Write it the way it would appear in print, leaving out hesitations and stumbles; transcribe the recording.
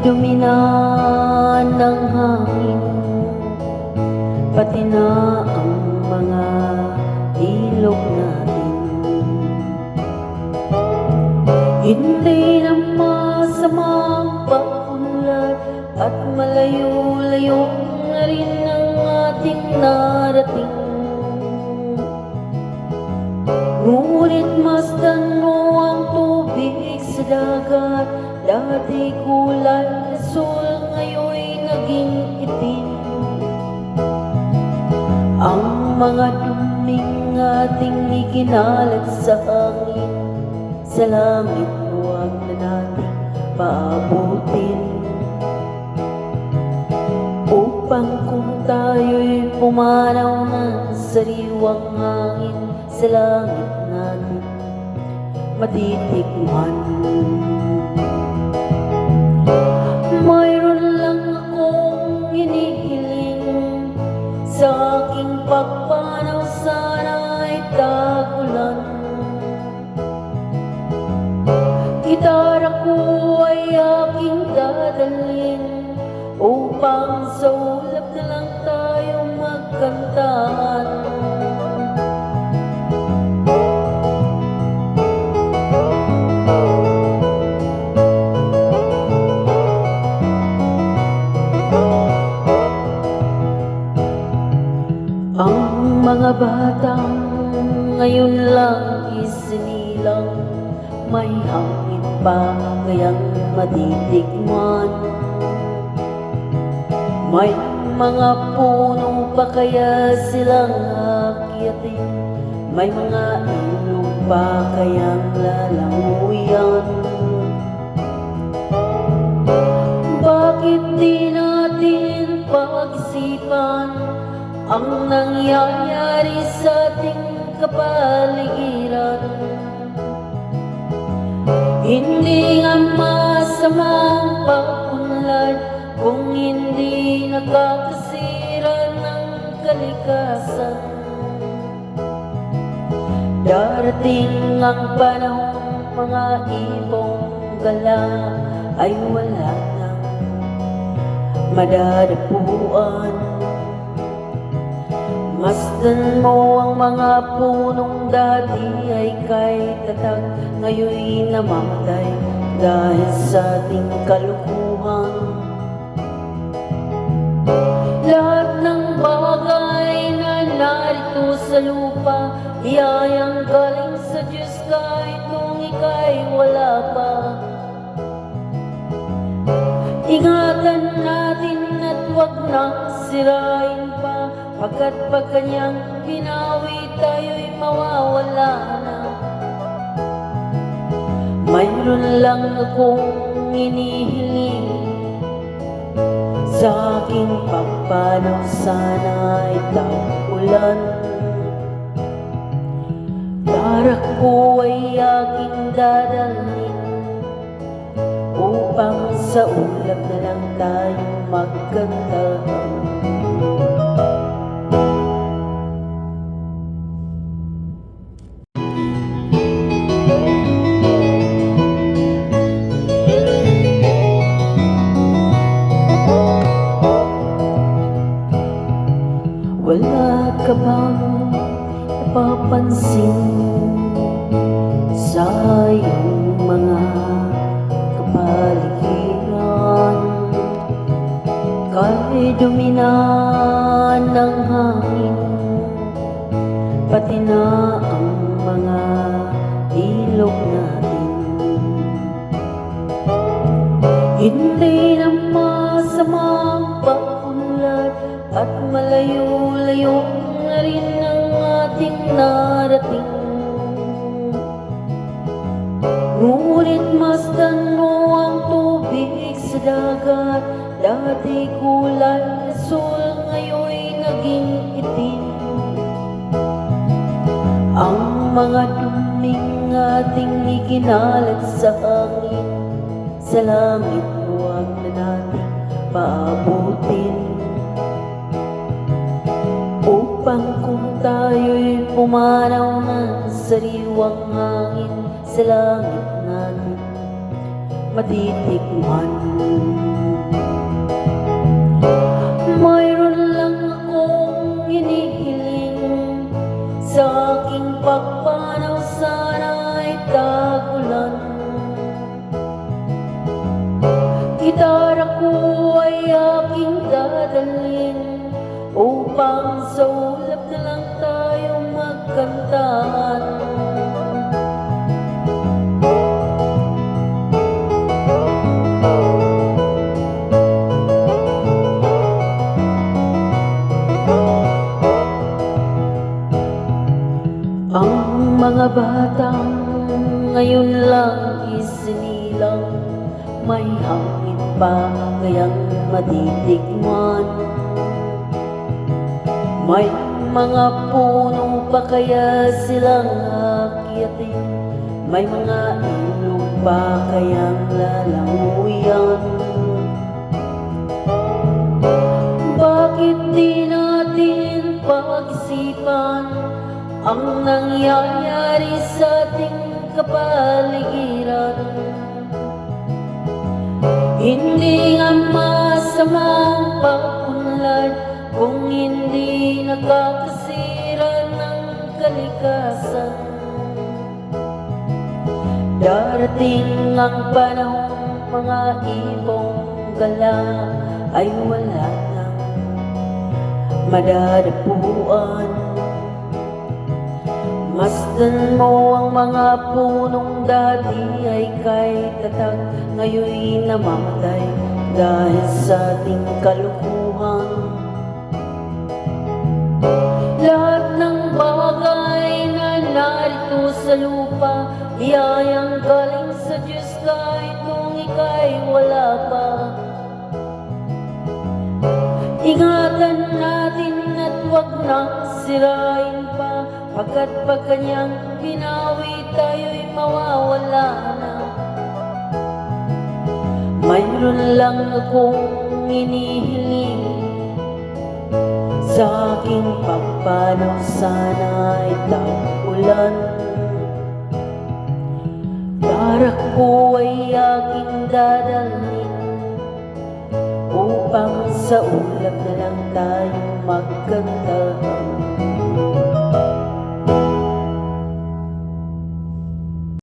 dumi na ng hangin, pati na ang mga ilog natin. Hindi na masamang pag-unlad at malayo-layo na rin ang ating narating. Ngunit masdan mo ang tubig sa dagat, dati kulay asul, ngayon'y naging itim. Ang mga duming ating ikinalat sa hangin, sa langit huwag na nating paabutin, upang kung tayo'y pumanaw ng sariwang hangin sa langit natin matitikman. Mayroon lang akong hinihiling, sa aking pagpanaw sana'y tagulan. Gitara ko ay aking dadalhin, upang sa ulap na lang tayo magkantahan. Ang mga batang ngayon lang isinilang, may hangin pa kayang matitikman. May mga puno pa kaya silang akyatin, may mga ilog pa kayang lalanguyan. Bakit di natin pag-isipan ang nangyayari sa ating kapaligiran? Hindi nga masamang pag-unlad kung hindi nakakasira ng kalikasan. Darating ang panahon, mga ibong gala ay wala nang madadapuan. Masdan mo ang mga punong dati ay kay tatag, ngayon'y namamatay dahil sa ating kalukuhan. Lahat ng bagay na narito sa lupa, iyayang galing sa Diyos kahit nung ika'y wala pa. Ingatan natin at huwag nang sirain pa, pagkat pag kanyang binawi tayo'y mawawala na. Mayroon lang akong inihiling, sa aking pagpanaw sana'y tag-ulan. Darak ko ay aking dadalhin, upang sa ulap na lang tayo magkantahan. Wala ka bang napapansin sa iyong mga kapaligiran? Kahit dumi na ng hangin, pati na ang mga ilog natin. Hindi na masamang pag-unlad at malayo-layo na rin ang ating narating. Ngunit masdan mo ang tubig sa dagat, dati kulay asul, ngayon'y naging itim. Ang mga duming ating ikinalat sa hangin, sa langit huwag na nating paabutin, upang kung tayo'y pumanaw ng sariwang hangin sa langit natin matitikman. Mayroon lang akong hinihiling, sa aking pagpanaw sana'y tagulan. Gitara ko ay aking dadalhin, upang sa ulap na lang tayo magkantahan. Ang mga batang ngayon lang isinilang, may hangin pa kayang matitikman. May mga puno pa kaya silang akyatin, may mga ilog pa kayang lalanguyan. Bakit di natin pag-isipan ang nangyayari sa ating kapaligiran? Hindi nga masamang pag-unlad kung hindi nakakasira ng kalikasan. Darating ang panahon, mga ibong gala ay wala nang madadapuan. Masdan mo ang mga punong dati ay kay tatag, ngayon'y namamatay dahil sa ating kalukuhan. Lahat ng bagay na narito sa lupa, biyayang galing sa Diyos kahit nung ika'y wala pa. Ingatan natin at huwag nang sirain pa, pagkat pag kanyang binawi tayo'y mawawala na. Mayroon lang akong inihiling, sa aking pagpanaw sana'y tagulan. Darak ko ay aking dadalhin, upang sa ulap na lang tayo magkantahan.